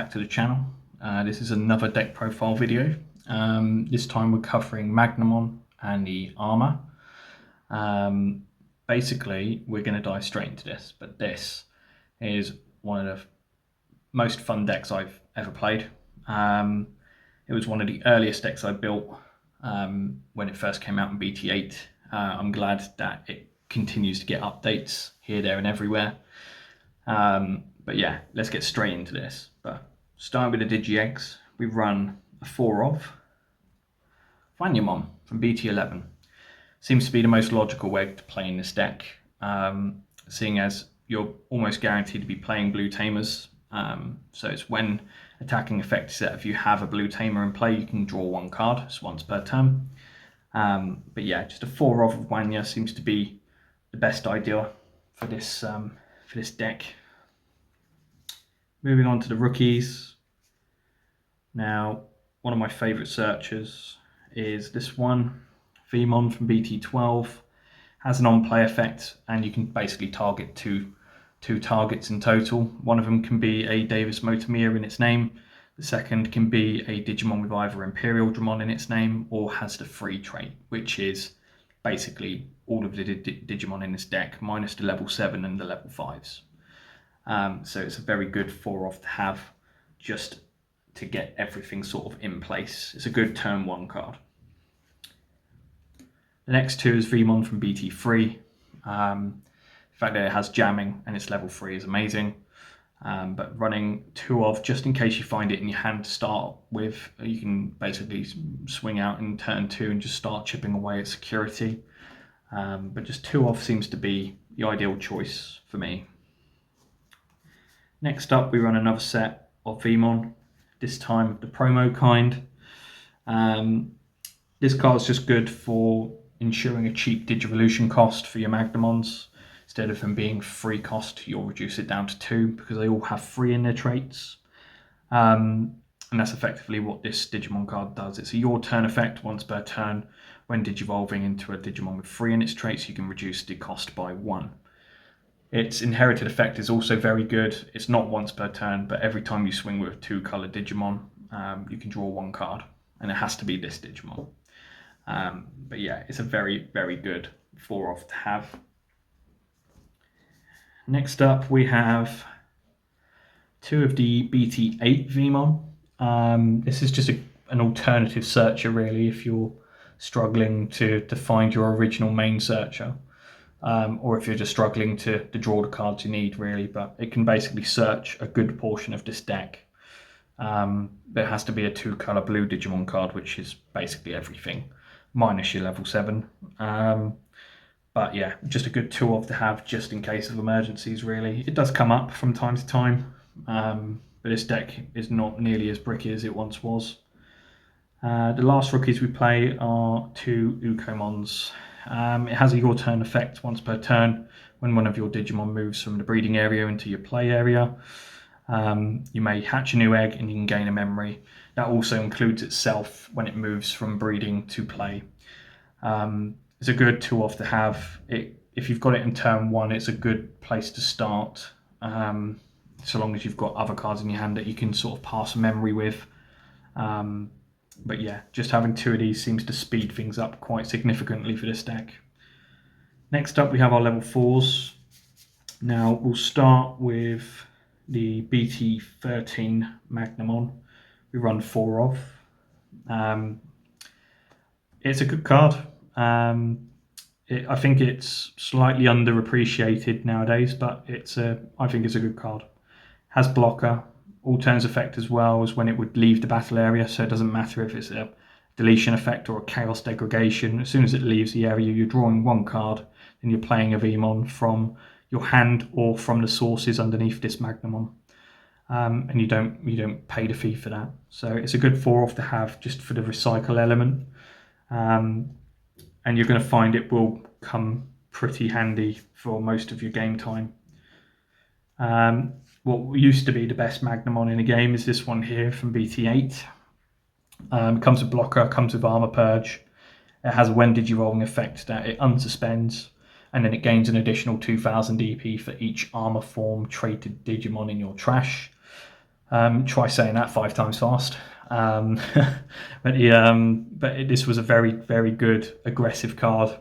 back to the channel. This is another deck profile video. This time we're covering Magnamon and the armor. Basically, we're going to dive straight into this, but this is one of the most fun decks I've ever played. It was one of the earliest decks I built when it first came out in BT8. I'm glad that it continues to get updates here, there, and everywhere. But yeah, let's get straight into this. But starting with the Digi Eggs, we run a 4 of Magnamon from BT11. Seems to be the most logical way to play in this deck, seeing as you're almost guaranteed to be playing blue Tamers. So it's when attacking effect set, if you have a blue Tamer in play, you can draw 1 card. It's once per turn. But yeah, just a 4 of Wanya seems to be the best idea for this deck. Moving on to the rookies. Now, one of my favourite searchers is this one, Vmon from BT12. Has an on-play effect, and you can basically target two targets in total. One of them can be a Davis Motomiya in its name. The second can be a Digimon with either Imperial Dramon in its name or has the free trait, which is basically all of the Digimon in this deck, minus the level 7 and the level 5s. So it's a very good 4 of to have, just to get everything sort of in place. It's a good turn 1 card. The next 2 is Vmon from BT3. The fact that it has jamming and it's level 3 is amazing. But running 2 of, just in case you find it in your hand to start with, you can basically swing out in turn 2 and just start chipping away at security. But just 2 of seems to be the ideal choice for me. Next up, we run another set of Vmon, this time the promo kind. This card is just good for ensuring a cheap Digivolution cost for your Magnamons. Instead of them being free cost, you'll reduce it down to 2 because they all have 3 in their traits. And that's effectively what this Digimon card does. It's a your turn effect once per turn. When Digivolving into a Digimon with 3 in its traits, you can reduce the cost by 1. Its inherited effect is also very good. It's not once per turn, but every time you swing with a 2-color Digimon, you can draw 1 card, and it has to be this Digimon. But yeah, it's a very, very good 4 of to have. Next up, we have 2 of the BT8 Vmon. This is just an alternative searcher, really, if you're struggling to find your original main searcher. Or if you're just struggling to draw the cards you need, really. But it can basically search a good portion of this deck. There has to be a 2-color blue Digimon card, which is basically everything, minus your level 7. But yeah, just a good 2 of to have just in case of emergencies, really. It does come up from time to time, but this deck is not nearly as bricky as it once was. The last rookies we play are 2 Ukomons. It has a your turn effect once per turn. When one of your Digimon moves from the breeding area into your play area, you may hatch a new egg and you can gain a memory. That also includes itself when it moves from breeding to play. It's a good 2 of to have. If you've got it in turn 1, it's a good place to start, so long as you've got other cards in your hand that you can sort of pass a memory with. But yeah, just having 2 of these seems to speed things up quite significantly for this deck. Next up, we have our level 4s. Now, we'll start with the BT13 Magnamon. We run 4 of. It's a good card. I think it's slightly underappreciated nowadays, but I think it's a good card. Has blocker. All turns effect as well as when it would leave the battle area, so it doesn't matter if it's a deletion effect or a chaos degradation. As soon as it leaves the area, you're drawing 1 card, and you're playing a Vmon from your hand or from the sources underneath this Magnamon. And you don't pay the fee for that. So it's a good 4 of to have just for the recycle element. And you're going to find it will come pretty handy for most of your game time. What used to be the best Magnamon in the game is this one here from BT8. It comes with blocker, comes with armor purge. It has a when Digivolving effect that it unsuspends, and then it gains an additional 2000 DP for each armor form traded Digimon in your trash. Try saying that 5 times fast. This was a very, very good aggressive card.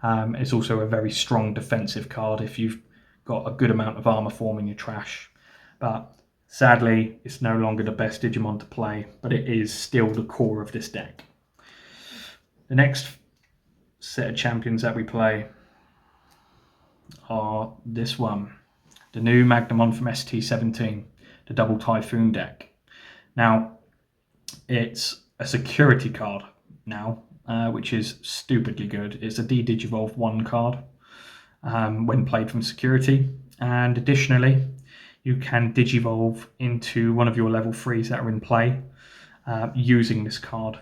It's also a very strong defensive card if you've got a good amount of armor form in your trash. But sadly, it's no longer the best Digimon to play, but it is still the core of this deck. The next set of champions that we play are this one, the new Magnamon from ST17, the Double Typhoon deck. Now, it's a security card now, which is stupidly good. It's a D-Digivolve 1 card when played from security, and additionally, you can Digivolve into one of your level 3s that are in play using this card.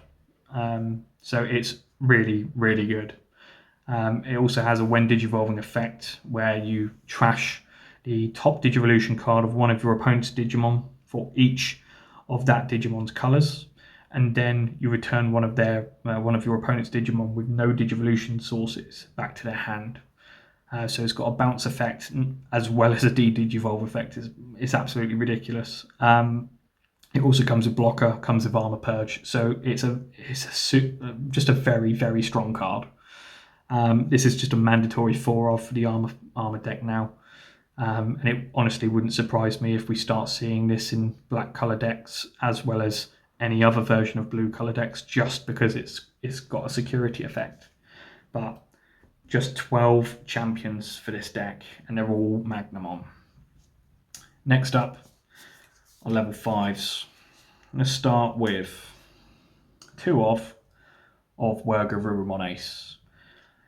So it's really, really good. It also has a when Digivolving effect where you trash the top Digivolution card of one of your opponent's Digimon for each of that Digimon's colours, and then you return one of your opponent's Digimon with no Digivolution sources back to their hand. So it's got a bounce effect as well as a D-Digivolve effect. It's absolutely ridiculous. It also comes with blocker, comes with armor purge, so it's just a very, very strong card. This is just a mandatory 4-off for the armor deck now, and it honestly wouldn't surprise me if we start seeing this in black color decks as well as any other version of blue color decks, just because it's got a security effect. But just 12 champions for this deck, and they're all Magnamon. Next up are level 5s. Let's start with 2 of Wergarurumon Ace.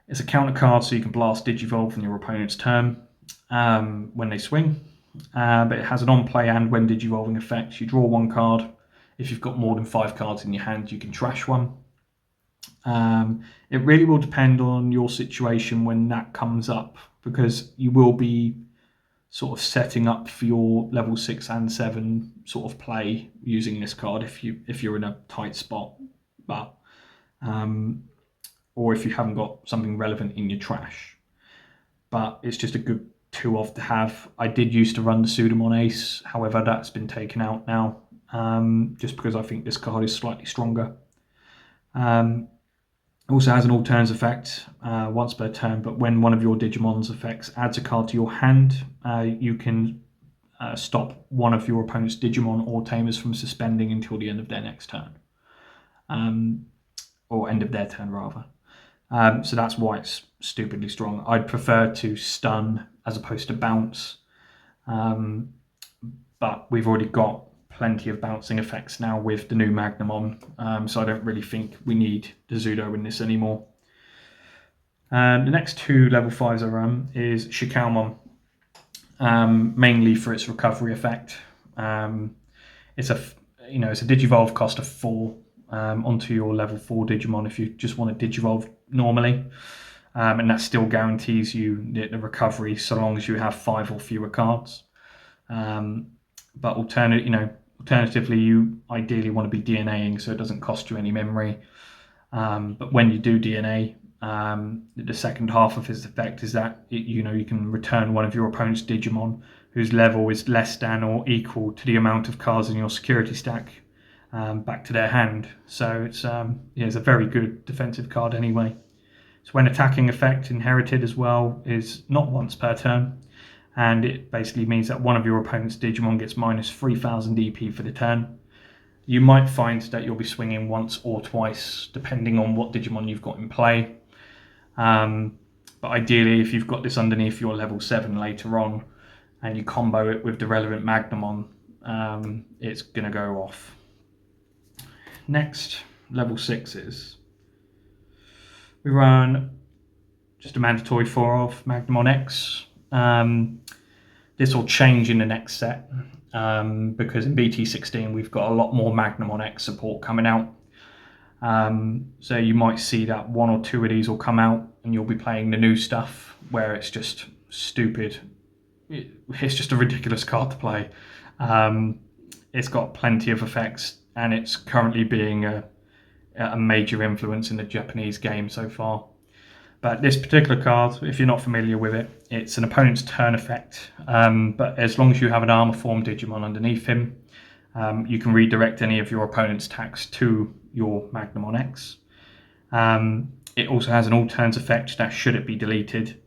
It's a counter card, so you can blast Digivolve on your opponent's turn when they swing. But it has an on-play and when Digivolving effect. You draw 1 card. If you've got more than 5 cards in your hand, you can trash 1. It really will depend on your situation when that comes up, because you will be sort of setting up for your level 6 and 7 sort of play using this card if you're in a tight spot, but or if you haven't got something relevant in your trash. But it's just a good 2-off to have. I did used to run the Sudamon Ace, however that's been taken out now, just because I think this card is slightly stronger. Also has an alternate effect once per turn, but when one of your Digimon's effects adds a card to your hand, you can stop one of your opponent's Digimon or Tamers from suspending until the end of their next turn. Or end of their turn, rather. So that's why it's stupidly strong. I'd prefer to stun as opposed to bounce, but we've already got plenty of bouncing effects now with the new Magnamon, so I don't really think we need the Zudo in this anymore. The next 2 level 5s I run is Shikalmon, mainly for its recovery effect. It's a Digivolve cost of 4 onto your level 4 Digimon if you just want to Digivolve normally, and that still guarantees you the recovery so long as you have 5 or fewer cards. But alternatively, you ideally want to be DNAing so it doesn't cost you any memory. But when you do DNA, the second half of his effect is that you can return one of your opponent's Digimon whose level is less than or equal to the amount of cards in your security stack back to their hand. So it's a very good defensive card anyway. So when attacking effect inherited as well is not once per turn, and it basically means that one of your opponent's Digimon gets minus 3000 EP for the turn. You might find that you'll be swinging once or twice depending on what Digimon you've got in play. But ideally, if you've got this underneath your level 7 later on and you combo it with the relevant Magnamon, it's going to go off. Next, level 6s. We run just a mandatory 4-off Magnamon X. This will change in the next set because in BT16 we've got a lot more Magnamon X support coming out. So you might see that 1 or 2 of these will come out and you'll be playing the new stuff where it's just stupid. It's just a ridiculous card to play. It's got plenty of effects and it's currently being a major influence in the Japanese game so far. But this particular card, if you're not familiar with it, it's an opponent's turn effect. But as long as you have an armor form Digimon underneath him, You can redirect any of your opponent's attacks to your Magnamon X. It also has an all turns effect that, should it be deleted,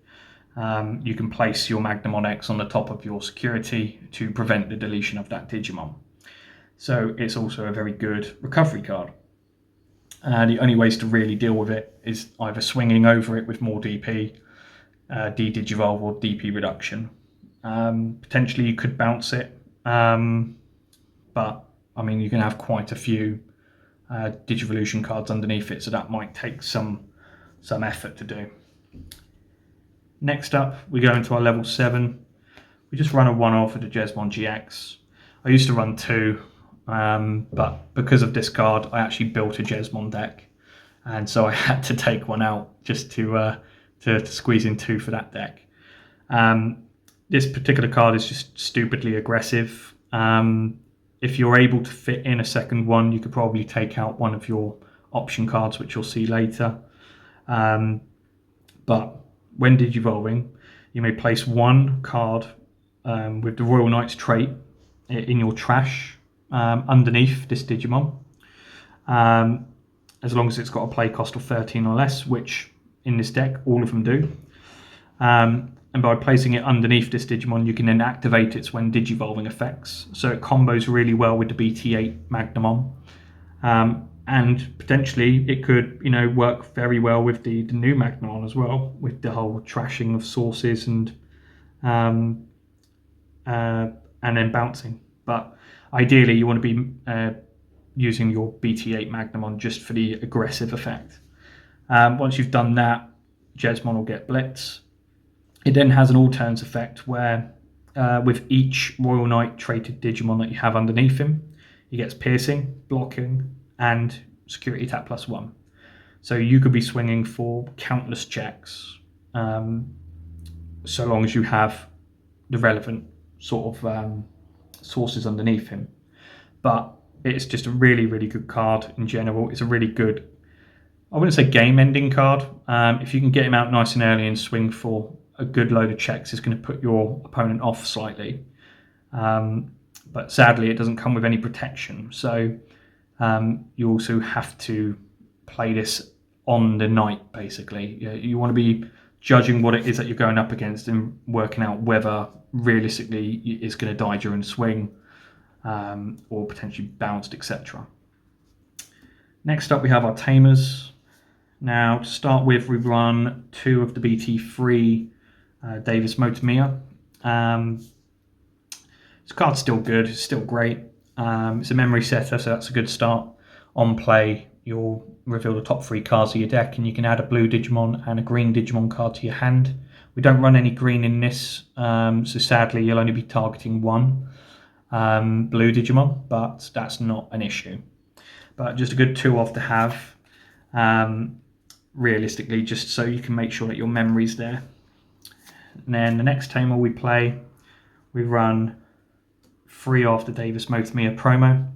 you can place your Magnamon X on the top of your security to prevent the deletion of that Digimon. So it's also a very good recovery card. The only ways to really deal with it is either swinging over it with more DP, D-Digivolve, or DP reduction. Potentially you could bounce it, but I mean, you can have quite a few Digivolution cards underneath it, so that might take some effort to do. Next up, we go into our level 7. We just run a 1-off with the Jesmon GX. I used to run 2, but because of this card, I actually built a Jesmon deck, and so I had to take one out just to squeeze in 2 for that deck. This particular card is just stupidly aggressive. If you're able to fit in a second one, you could probably take out one of your option cards, which you'll see later. But when Digivolving, you may place one card with the Royal Knight's trait in your trash underneath this Digimon, as long as it's got a play cost of 13 or less, which in this deck all of them do. And by placing it underneath this Digimon, you can then activate its when Digivolving effects. So it combos really well with the BT8 Magnamon. And potentially it could, work very well with the new Magnamon as well, with the whole trashing of sources and then bouncing. But ideally you want to be using your BT8 Magnamon just for the aggressive effect. Once you've done that, Jesmon will get Blitz. It then has an all turns effect where with each Royal Knight traded Digimon that you have underneath him, he gets piercing, blocking, and security attack +1. So you could be swinging for countless checks, so long as you have the relevant sort of sources underneath him. But it's just a really, really good card in general. It's a really good, I wouldn't say game-ending card. If you can get him out nice and early and swing for a good load of checks, it's going to put your opponent off slightly. But sadly, it doesn't come with any protection. So you also have to play this on the night, basically. You want to be judging what it is that you're going up against and working out whether realistically it's going to die during the swing or potentially bounced, etc. Next up, we have our Tamers. Now, to start with, we run 2 of the BT3 Davis Motomiya. This card's still good, it's still great. It's a memory setter, so that's a good start. On play, you'll reveal the top 3 cards of your deck, and you can add a blue Digimon and a green Digimon card to your hand. We don't run any green in this, so sadly you'll only be targeting 1 blue Digimon, but that's not an issue. But just a good 2-off to have, realistically, just so you can make sure that your memory's there. And then the next Tamer we play, we run 3 off the Davis Motomiya promo.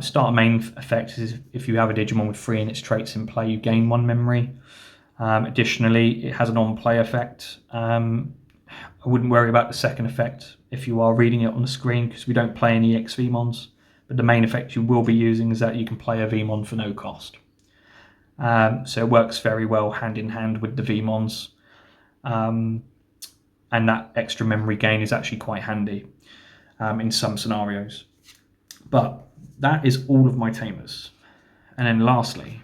Starter main effect is if you have a Digimon with 3 and its traits in play, you gain 1 memory. Additionally, it has an on-play effect. I wouldn't worry about the second effect if you are reading it on the screen, because we don't play any EX VMons. But the main effect you will be using is that you can play a VMon for no cost. So it works very well hand in hand with the VMons. And that extra memory gain is actually quite handy in some scenarios. But that is all of my Tamers. And then lastly,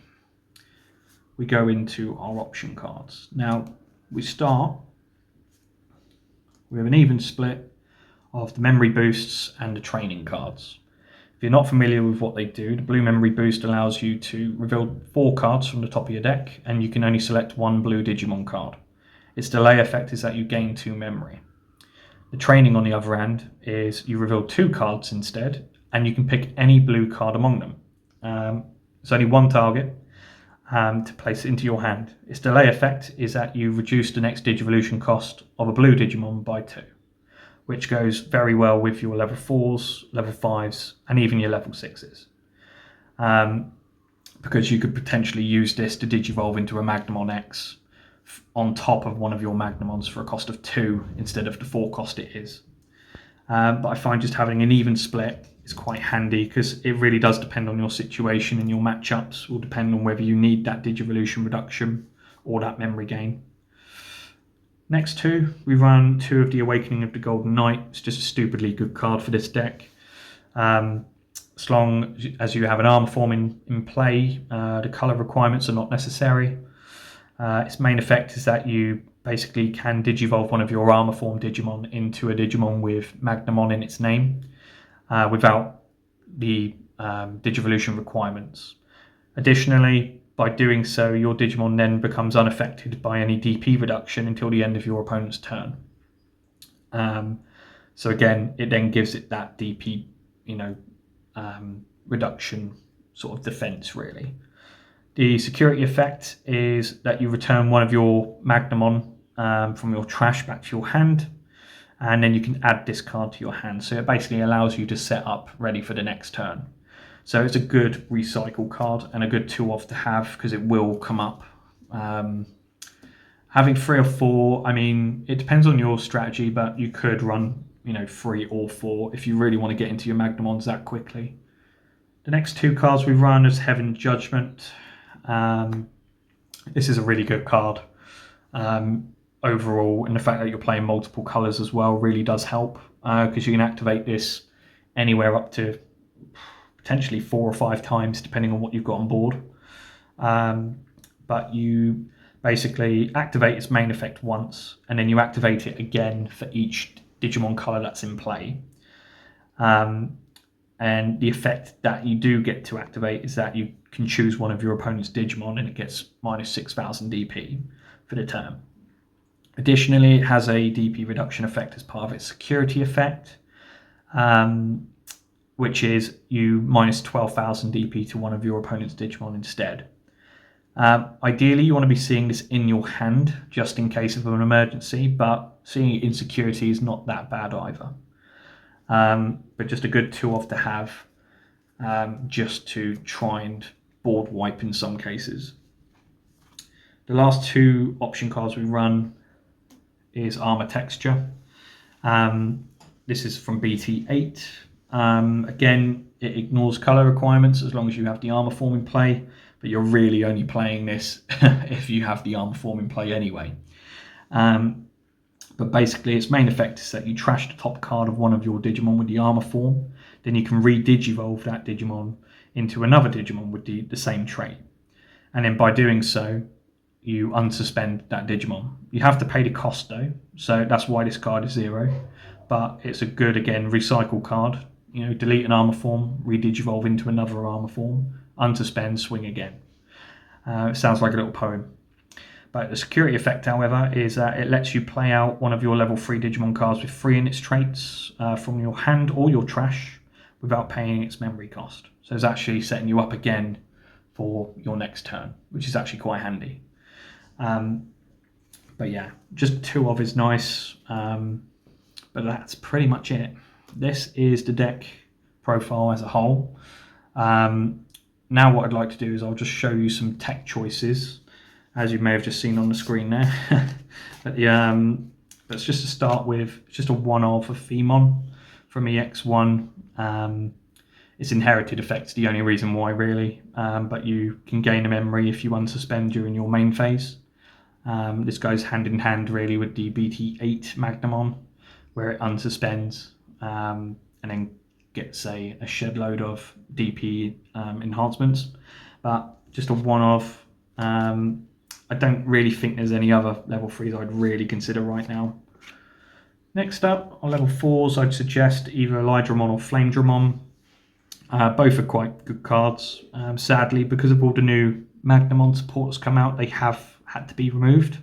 we go into our option cards. Now, we start with an even split of the memory boosts and the training cards. If you're not familiar with what they do, the blue memory boost allows you to reveal 4 cards from the top of your deck, and you can only select 1 blue Digimon card. Its delay effect is that you gain 2 memory. The training, on the other hand, is you reveal 2 cards instead, and you can pick any blue card among them. There's only 1 target to place it into your hand. Its delay effect is that you reduce the next Digivolution cost of a blue Digimon by 2, which goes very well with your level 4s, level 5s, and even your level 6s. Because you could potentially use this to Digivolve into a Magnamon X on top of one of your Magnamons for a cost of 2 instead of the 4 cost it is. But I find just having an even split is quite handy because it really does depend on your situation, and your matchups will depend on whether you need that Digivolution reduction or that memory gain. Next two, we run 2 of the Awakening of the Golden Knight. It's just a stupidly good card for this deck. As long as you have an armor form in play, the color requirements are not necessary. Its main effect is that you basically can digivolve one of your armor form Digimon into a Digimon with Magnamon in its name without the Digivolution requirements. Additionally, by doing so, your Digimon then becomes unaffected by any DP reduction until the end of your opponent's turn. So again, it then gives it that DP, reduction sort of defense, really. The security effect is that you return one of your Magnamon from your trash back to your hand, and then you can add this card to your hand. So it basically allows you to set up ready for the next turn. So it's a good recycle card and a good 2-off to have because it will come up. Having 3 or 4, I mean, it depends on your strategy, but you could run 3 or 4 if you really want to get into your Magnamons that quickly. The next 2 cards we run is Heaven's Judgment. This is a really good card overall, and the fact that you're playing multiple colors as well really does help because you can activate this anywhere up to potentially 4 or 5 times depending on what you've got on board. But you basically activate its main effect once, and then you activate it again for each Digimon color that's in play. And the effect that you do get to activate is that you can choose one of your opponent's Digimon and it gets minus 6,000 DP for the turn. Additionally, it has a DP reduction effect as part of its security effect, which is you minus 12,000 DP to one of your opponent's Digimon instead. Ideally, you want to be seeing this in your hand just in case of an emergency, but seeing it in security is not that bad either. But just a good 2-off to have just to try and board wipe in some cases. The last 2 option cards we run is Armor Texture. This is from BT8. Again, it ignores color requirements as long as you have the armor form in play, but you're really only playing this if you have the armor form in play anyway. But basically, its main effect is that you trash the top card of one of your Digimon with the armor form, then you can re-digivolve that Digimon into another Digimon with the same trait. And then by doing so, you unsuspend that Digimon. You have to pay the cost though, so that's why this card is 0. But it's a good, again, recycle card. Delete an armor form, re-digivolve into another armor form, unsuspend, swing again. It sounds like a little poem. But the security effect, however, is that it lets you play out one of your level 3 Digimon cards with 3 in its traits from your hand or your trash without paying its memory cost. So it's actually setting you up again for your next turn, which is actually quite handy. But yeah, just 2 of is nice, but that's pretty much it. This is the deck profile as a whole. Now what I'd like to do is I'll just show you some tech choices, as you may have just seen on the screen there. But it's just to start with, just a 1-off of Femon from EX1. Its inherited effect's the only reason why, really, but you can gain a memory if you unsuspend during your main phase. This goes hand in hand really with the BT8 Magnamon, where it unsuspends and then gets a shed load of DP enhancements. But just a 1-off. I don't really think there's any other level 3s I'd really consider right now. Next up, on level 4s, I'd suggest either Elydramon or Flamedramon. Both are quite good cards. Sadly, because of all the new Magnamon supports come out, they have had to be removed.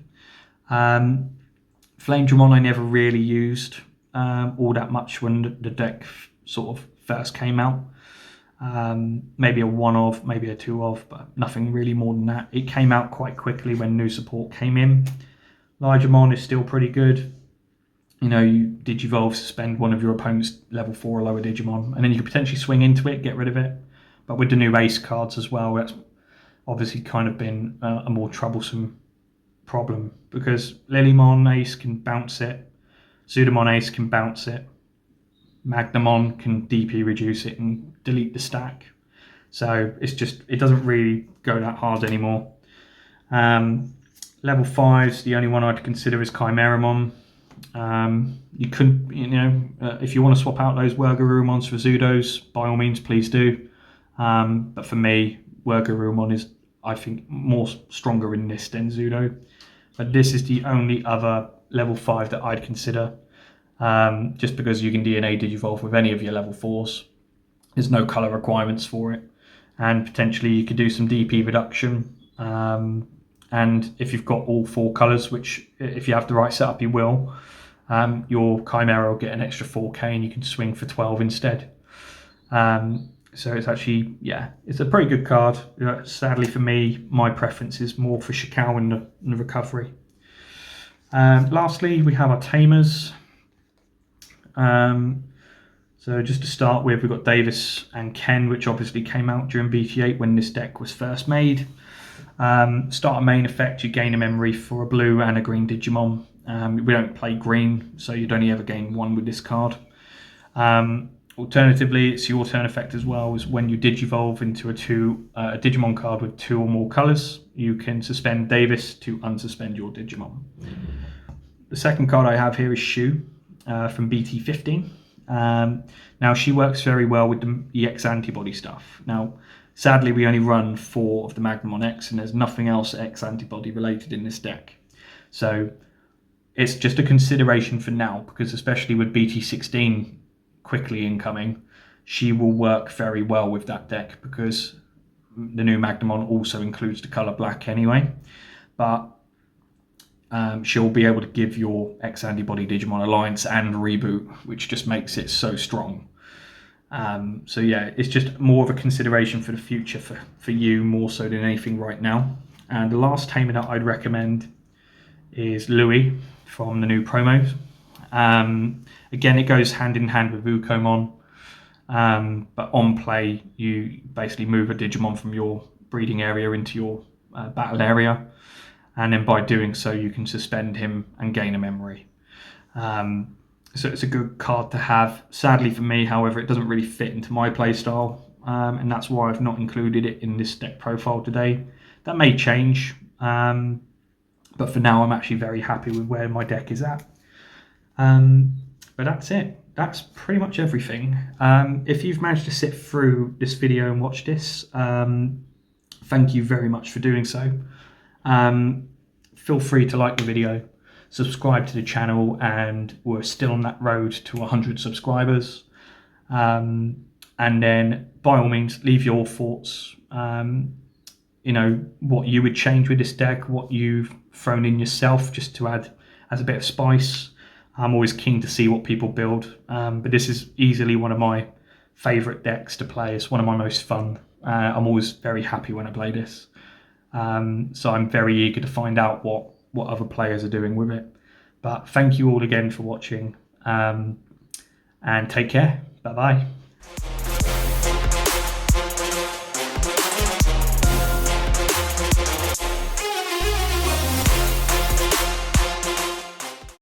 Flamedramon I never really used all that much when the deck sort of first came out. Maybe a 1-off, maybe a 2-off, but nothing really more than that. It came out quite quickly when new support came in. Elydramon is still pretty good. You Digivolve, suspend one of your opponent's level 4 or lower Digimon, and then you could potentially swing into it, get rid of it. But with the new Ace cards as well, that's obviously kind of been a more troublesome problem, because Lilymon Ace can bounce it, Pseudomon Ace can bounce it, Magnamon can DP reduce it and delete the stack. So it doesn't really go that hard anymore. Level 5's the only one I'd consider is Chimeramon. You could, if you want to swap out those Wurgarurumons for Zudos, by all means, please do. But for me, Wurgarurumon is, I think, more stronger in this than Zudo. But this is the only other level 5 that I'd consider, just because you can DNA Digivolve with any of your level 4s. There's no colour requirements for it. And potentially you could do some DP reduction. And if you've got all 4 colours, which if you have the right setup, you will, your Chimera will get an extra 4k and you can swing for 12 instead. So it's actually, it's a pretty good card. Sadly for me, my preference is more for Shikao and the recovery. Lastly, we have our Tamers. So just to start with, we've got Davis and Ken, which obviously came out during BT8 when this deck was first made. Start a main effect, you gain a memory for a blue and a green Digimon. We don't play green, so you'd only ever gain 1 with this card. Alternatively, it's your turn effect as well, is when you Digivolve into a Digimon card with 2 or more colours, you can suspend Davis to unsuspend your Digimon. The second card I have here is Shu from BT15. Now she works very well with the EX antibody stuff. Now, sadly, we only run 4 of the Magnamon X, and there's nothing else X antibody related in this deck. So it's just a consideration for now, because especially with BT16 quickly incoming, she will work very well with that deck, because the new Magnamon also includes the colour black anyway. But she'll be able to give your X antibody Digimon Alliance and Reboot, which just makes it so strong. So yeah, it's just more of a consideration for the future for you, more so than anything right now. And the last tamer that I'd recommend is Louis from the new promos. Again, it goes hand in hand with Wukomon, but on play, you basically move a Digimon from your breeding area into your battle area, and then by doing so, you can suspend him and gain a memory. So it's a good card to have. Sadly for me, however, it doesn't really fit into my playstyle, and that's why I've not included it in this deck profile today. That may change, but for now, I'm actually very happy with where my deck is at. But that's it. That's pretty much everything. If you've managed to sit through this video and watch this, thank you very much for doing so. Feel free to like the video, subscribe to the channel, and we're still on that road to 100 subscribers. And then by all means, leave your thoughts, what you would change with this deck, what you've thrown in yourself just to add as a bit of spice. I'm always keen to see what people build, but this is easily one of my favourite decks to play. It's one of my most fun. I'm always very happy when I play this. So I'm very eager to find out what other players are doing with it. But thank you all again for watching, and take care. Bye-bye.